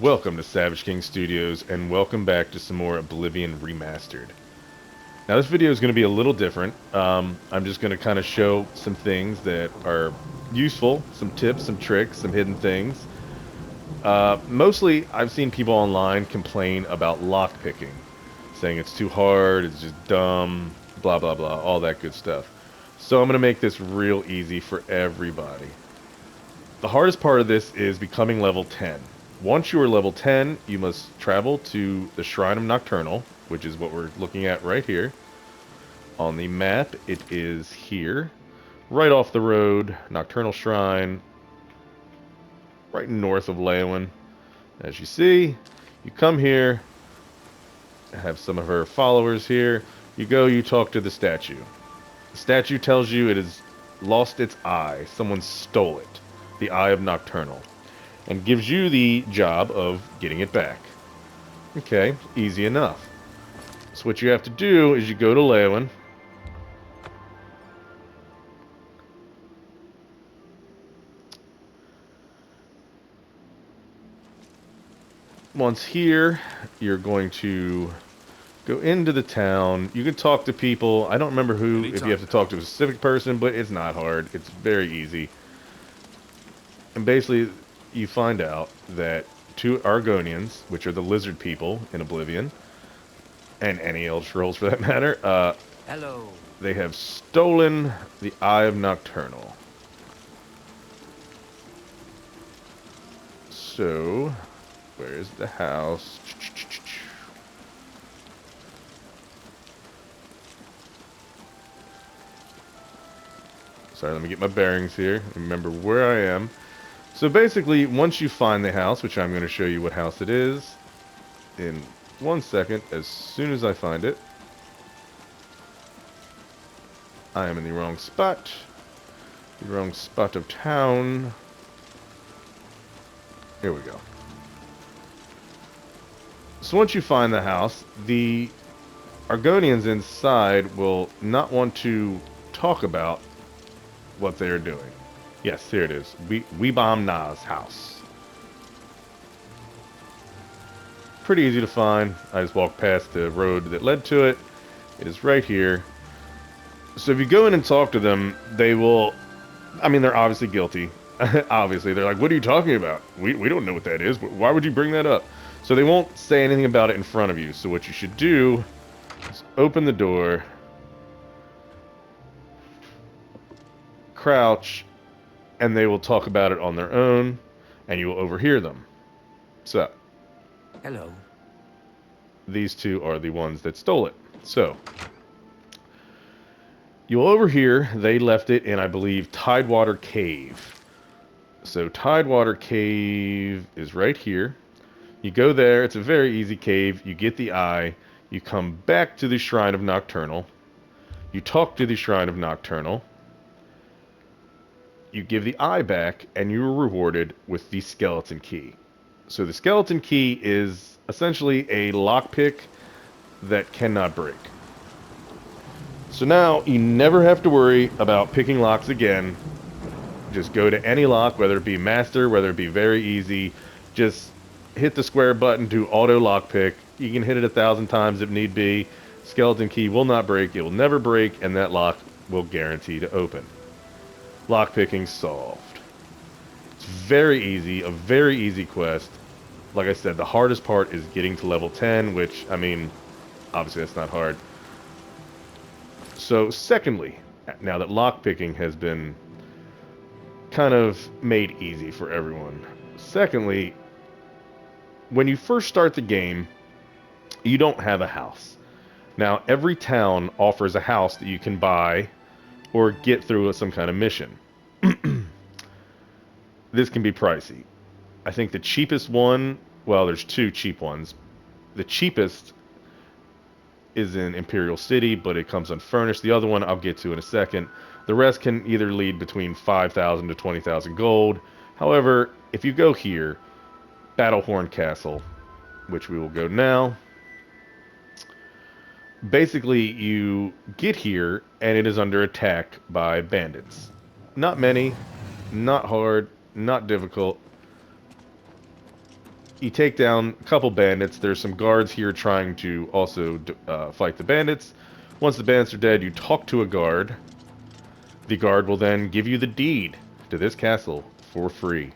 welcome to Savage King Studios, and welcome back to some more Oblivion Remastered. Now this video is going to be a little different. I'm just going to kind of show some things that are useful, some tips, some tricks, some hidden things. Mostly, I've seen people online complain about lockpicking, saying it's too hard, it's just dumb, blah blah blah, all that good stuff. So I'm going to make this real easy for everybody. The hardest part of this is becoming level 10. Once you are level 10, you must travel to the Shrine of Nocturnal, which is what we're looking at right here. On the map, it is here, right off the road, Nocturnal Shrine, right north of Leowin. As you see, you come here, have some of her followers here, you go, you talk to the statue. The statue tells you it has lost its eye, someone stole it, the Eye of Nocturnal, and gives you the job of getting it back. Okay, easy enough. So what you have to do is you go to Leowin. Once here, you're going to go into the town. You can talk to people. I don't remember who, if you have to talk to a specific person, but it's not hard. It's very easy. And basically, you find out that two Argonians, which are the lizard people in Oblivion, and any Elder Scrolls for that matter, Hello. they have stolen the Eye of Nocturnal. So, where's the house? Sorry, let me get my bearings here. Remember where I am. So basically, once you find the house, which I'm going to show you what house it is in 1 second, as soon as I find it. I am in the wrong spot. The wrong spot of town. Here we go. So once you find the house, the Argonians inside will not want to talk about what they are doing. Yes, here it is. Weebam Na's house. Pretty easy to find. I just walked past the road that led to it. It is right here. So if you go in and talk to them, they will... I mean, they're obviously guilty. Obviously, they're like, what are you talking about? We don't know what that is. Why would you bring that up? So they won't say anything about it in front of you. So what you should do is open the door, crouch, and they will talk about it on their own, and you will overhear them. So, Hello. these two are the ones that stole it. So, you'll overhear they left it in, I believe, Tidewater Cave. So, Tidewater Cave is right here. You go there, it's a very easy cave, you get the eye, you come back to the Shrine of Nocturnal, you talk to the Shrine of Nocturnal, you give the eye back, and you are rewarded with the skeleton key. So the skeleton key is essentially a lockpick that cannot break. So now you never have to worry about picking locks again. Just go to any lock, whether it be master, whether it be very easy. Just hit the square button to auto lockpick. You can hit it 1,000 times if need be. Skeleton key will not break. It will never break, and that lock will guarantee to open. Lockpicking solved. It's very easy, a very easy quest. Like I said, the hardest part is getting to level 10, which, I mean, obviously that's not hard. So, secondly, now that lockpicking has been kind of made easy for everyone. Secondly, when you first start the game, you don't have a house. Now, every town offers a house that you can buy or get through some kind of mission. This can be pricey. I think the cheapest one, well, there's two cheap ones. The cheapest is in Imperial City, but it comes unfurnished. The other one I'll get to in a second. The rest can either lead between 5,000 to 20,000 gold. However, if you go here, Battlehorn Castle, which we will go now. Basically, you get here, and it is under attack by bandits. Not many, not hard, not difficult. You take down a couple bandits. There's some guards here trying to also fight the bandits. Once the bandits are dead, you talk to a guard. The guard will then give you the deed to this castle for free.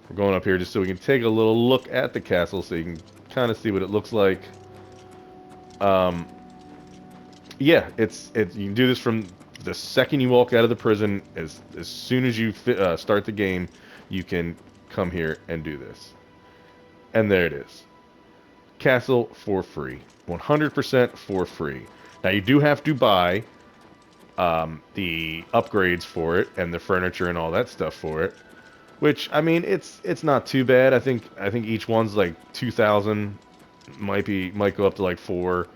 We're going up here just so we can take a little look at the castle so you can kind of see what it looks like. Um, yeah, you can do this from the second you walk out of the prison. As soon as you start the game, you can come here and do this. And there it is. Castle for free. 100% for free. Now you do have to buy the upgrades for it and the furniture and all that stuff for it. Which, I mean, it's not too bad. I think each one's like 2,000, might go up to like 4.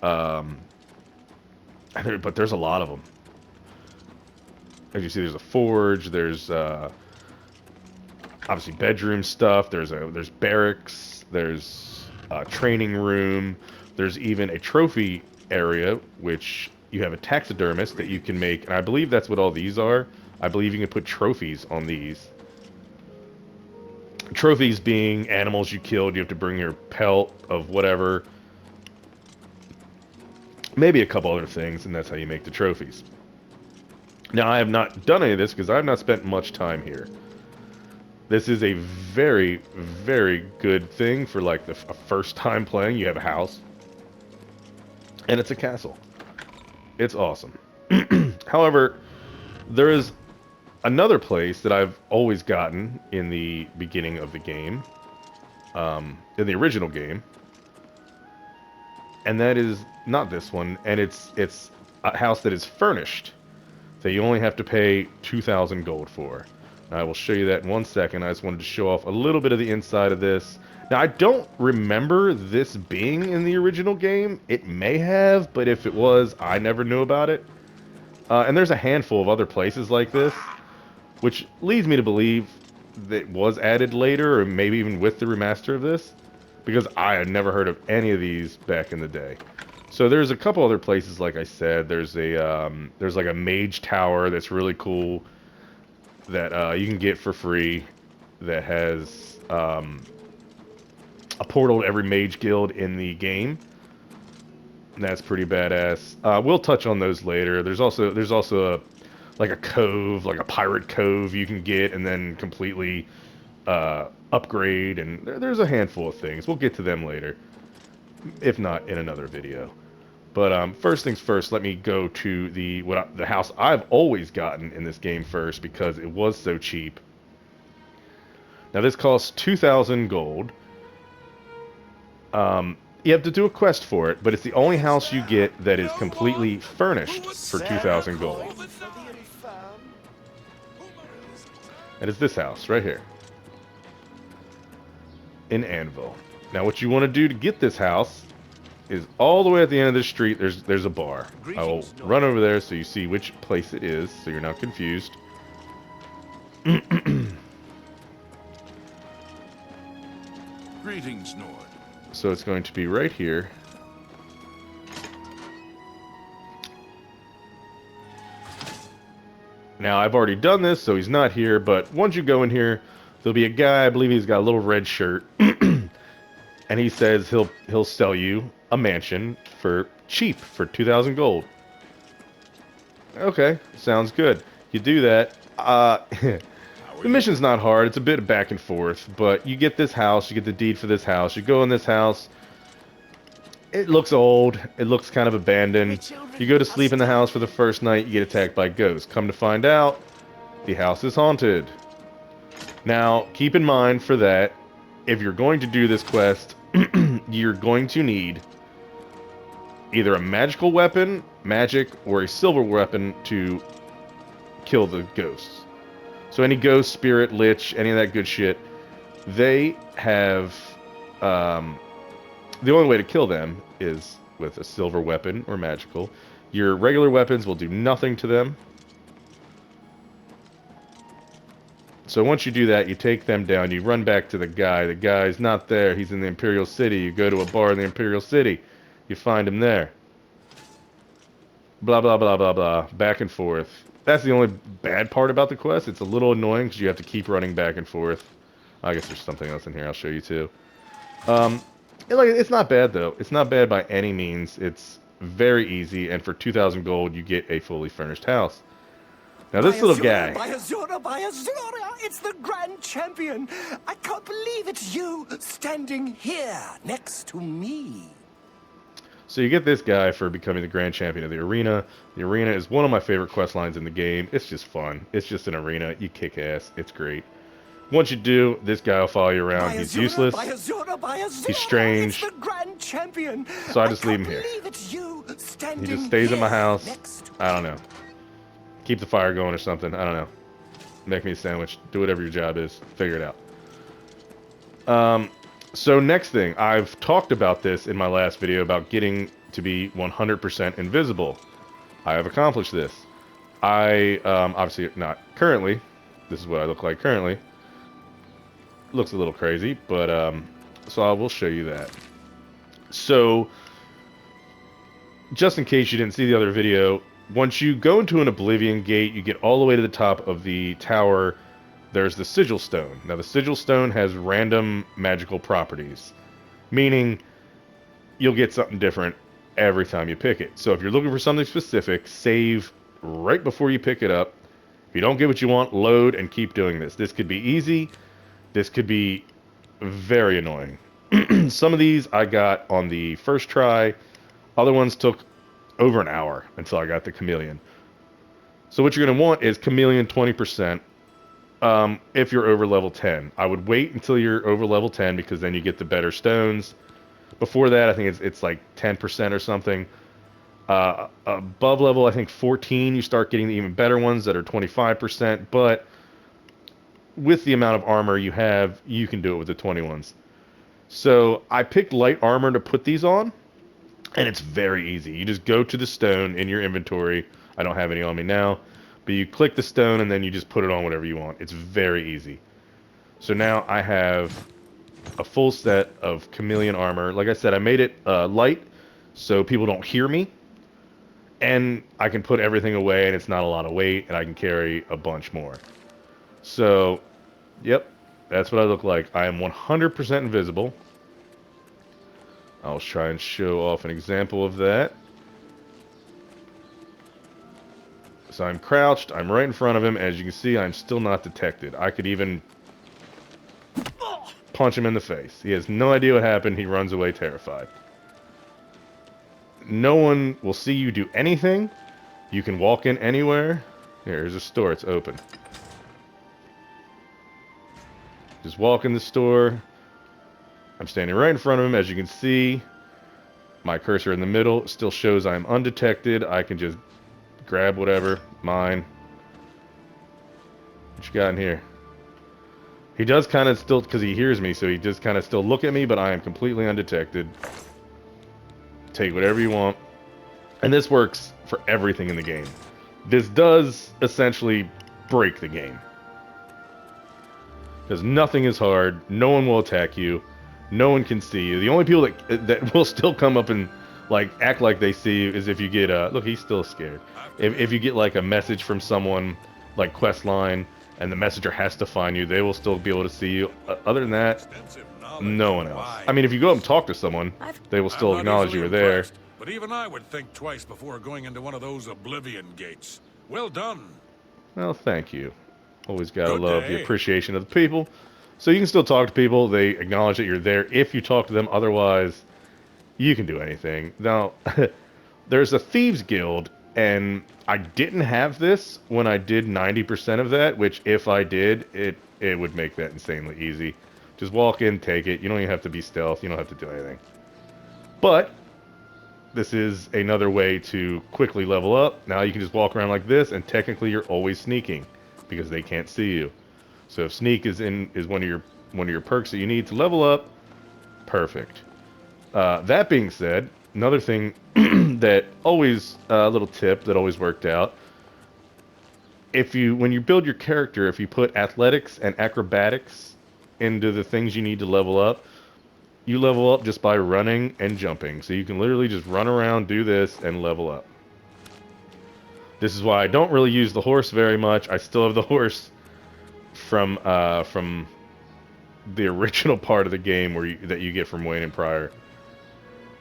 Um, but there's a lot of them. As you see, there's a forge. There's obviously bedroom stuff. There's barracks. There's a training room. There's even a trophy area, which you have a taxidermist that you can make, and I believe that's what all these are. I believe you can put trophies on these. Trophies being animals you killed. You have to bring your pelt of whatever. Maybe a couple other things, and that's how you make the trophies. Now, I have not done any of this because I have not spent much time here. This is a very, very good thing for like a first time playing. You have a house, and it's a castle. It's awesome. However, there is another place that I've always gotten in the beginning of the game, in the original game, and that is not this one, and it's a house that is furnished, that you only have to pay 2,000 gold for. Now, I will show you that in 1 second. I just wanted to show off a little bit of the inside of this. Now, I don't remember this being in the original game. It may have, but if it was, I never knew about it. And there's a handful of other places like this, which leads me to believe that it was added later, or maybe even with the remaster of this, because I had never heard of any of these back in the day. So there's a couple other places, like I said. There's like a mage tower that's really cool that you can get for free, that has a portal to every mage guild in the game. And that's pretty badass. We'll touch on those later. There's also like a cove, like a pirate cove you can get and then completely upgrade, and there's a handful of things. We'll get to them later, if not in another video. But first things first, let me go to the house I've always gotten in this game first because it was so cheap. Now this costs 2,000 gold. You have to do a quest for it, but it's the only house you get that is completely furnished for 2,000 gold. And it's this house right here in Anvil. Now what you want to do to get this house is all the way at the end of the street. There's a bar. I will run over there so you see which place it is, so you're not confused. Greetings, Nord. So it's going to be right here. Now I've already done this, so he's not here, but once you go in here, there'll be a guy, I believe he's got a little red shirt, and he says he'll sell you a mansion for cheap, for 2,000 gold. Okay, sounds good. You do that. The mission's not hard. It's a bit back and forth, but you get this house, you get the deed for this house, you go in this house. It looks old. It looks kind of abandoned. You go to sleep in the house for the first night, you get attacked by ghosts. Come to find out, the house is haunted. Now, keep in mind for that, if you're going to do this quest, you're going to need either a magical weapon, magic, or a silver weapon to kill the ghosts. So any ghost, spirit, lich, any of that good shit, they have... the only way to kill them is with a silver weapon or magical. Your regular weapons will do nothing to them. So once you do that, you take them down, you run back to the guy. The guy's not there. He's in the Imperial City. You go to a bar in the Imperial City. You find him there. Blah, blah, blah, blah, blah. Back and forth. That's the only bad part about the quest. It's a little annoying because you have to keep running back and forth. I guess there's something else in here I'll show you too. Um, it's not bad though. It's not bad by any means. It's very easy, and for 2,000 gold, you get a fully furnished house. Now this little guy. By Azura, it's the Grand Champion. I can't believe it's you standing here next to me. So you get this guy for becoming the Grand Champion of the arena. The arena is one of my favorite quest lines in the game. It's just fun. It's just an arena. You kick ass. It's great. Once you do, this guy will follow you around. He's useless. He's strange. It's the Grand Champion. So I just leave him here. He just stays at my house. I don't know. Keep the fire going or something. I don't know. Make me a sandwich. Do whatever your job is. Figure it out. So next thing, I've talked about this in my last video about getting to be 100% invisible. I have accomplished this. I, obviously not currently. This is what I look like currently. Looks a little crazy, but, so I will show you that. So, just in case you didn't see the other video, once you go into an Oblivion gate, you get all the way to the top of the tower. There's the Sigil Stone. Now, the Sigil Stone has random magical properties, meaning you'll get something different every time you pick it. So if you're looking for something specific, save right before you pick it up. If you don't get what you want, load and keep doing this. This could be easy. This could be very annoying. Some of these I got on the first try. Other ones took over an hour until I got the Chameleon. So what you're going to want is Chameleon 20%. If you're over level 10. I would wait until you're over level 10 because then you get the better stones. Before that, I think it's like 10% or something. Above level, I think 14, you start getting the even better ones that are 25%. But with the amount of armor you have, you can do it with the 20 ones. So I picked light armor to put these on. And it's very easy. You just go to the stone in your inventory. I don't have any on me now. But you click the stone and then you just put it on whatever you want. It's very easy. So now I have a full set of Chameleon armor. Like I said, I made it light so people don't hear me. And I can put everything away and it's not a lot of weight and I can carry a bunch more. So, yep, that's what I look like. I am 100% invisible. I'll try and show off an example of that. So I'm crouched, I'm right in front of him. As you can see, I'm still not detected. I could even punch him in the face. He has no idea what happened. He runs away terrified. No one will see you do anything. You can walk in anywhere. Here's a store, it's open. Just walk in the store. I'm standing right in front of him. As you can see, my cursor in the middle still shows I'm undetected. I can just grab whatever, mine. What you got in here? He does kind of still, because he hears me, so he just kind of still look at me, but I am completely undetected. Take whatever you want. And this works for everything in the game. This does essentially break the game. Because nothing is hard, no one will attack you. No one can see you. The only people that will still come up and like act like they see you is if you get look, he's still scared. If you get like a message from someone like quest line and the messenger has to find you, they will still be able to see you. Other than that, no one else. I mean, if you go up and talk to someone, they will still acknowledge you were there. But even I would think twice before going into one of those Oblivion gates. Well done. Well, thank you. Always gotta love the appreciation of the people. So you can still talk to people. They acknowledge that you're there if you talk to them. Otherwise, you can do anything. Now, there's a Thieves Guild, and I didn't have this when I did 90% of that, which if I did, it would make that insanely easy. Just walk in, take it. You don't even have to be stealth. You don't have to do anything. But this is another way to quickly level up. Now you can just walk around like this, and technically you're always sneaking because they can't see you. So if sneak is one of your perks that you need to level up, perfect. That being said, another thing that always a little tip that always worked out. When you build your character, if you put athletics and acrobatics into the things you need to level up, you level up just by running and jumping. So you can literally just run around, do this, and level up. This is why I don't really use the horse very much. I still have the horse from the original part of the game that you get from Wayne and Pryor.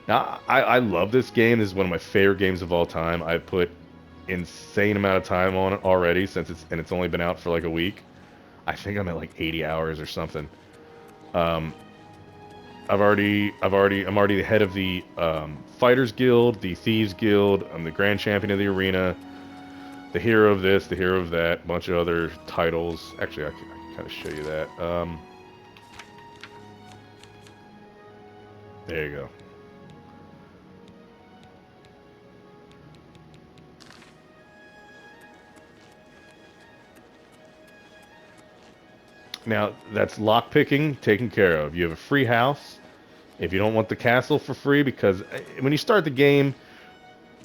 Now, I love this game. This is one of my favorite games of all time. I've put insane amount of time on it already it's only been out for like a week. I think I'm at like 80 hours or something. I'm already the head of the Fighters Guild, the Thieves Guild. I'm the Grand Champion of the arena, the hero of this, the hero of that, bunch of other titles. Actually, I can kind of show you that. There you go. Now, that's lockpicking taken care of. You have a free house. If you don't want the castle for free, because when you start the game,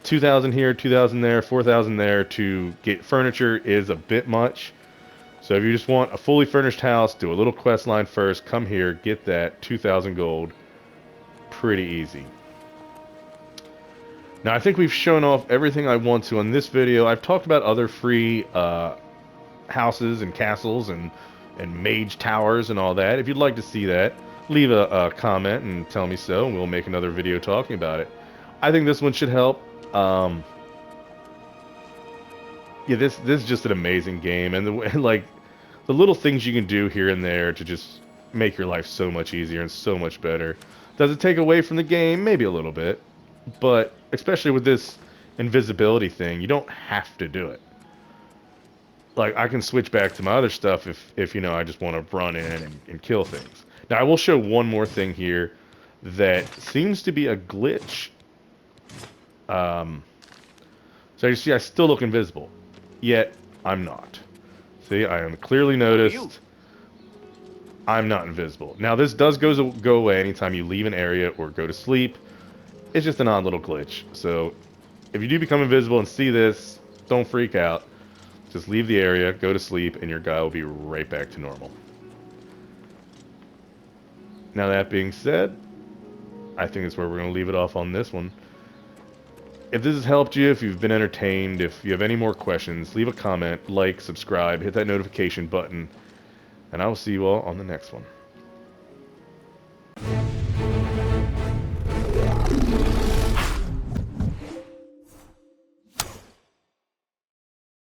2,000 here, 2,000 there, 4,000 there to get furniture is a bit much. So if you just want a fully furnished house, do a little quest line first, come here, get that 2,000 gold. Pretty easy. Now, I think we've shown off everything I want to on this video. I've talked about other free houses and castles and mage towers and all that. If you'd like to see that, leave a comment and tell me so, and we'll make another video talking about it. I think this one should help. Yeah, this is just an amazing game, and the little things you can do here and there to just make your life so much easier and so much better. Does it take away from the game? Maybe a little bit, but especially with this invisibility thing, you don't have to do it. Like, I can switch back to my other stuff if you know, I just want to run in and kill things. Now, I will show one more thing here that seems to be a glitch. So you see, I still look invisible, yet I'm not. See, I am clearly noticed. I'm not invisible. Now, this does go away anytime you leave an area or go to sleep. It's just an odd little glitch. So, if you do become invisible and see this, don't freak out. Just leave the area, go to sleep, and your guy will be right back to normal. Now, that being said, I think that's where we're going to leave it off on this one. If this has helped you, if you've been entertained, if you have any more questions, leave a comment, like, subscribe, hit that notification button, and I will see you all on the next one.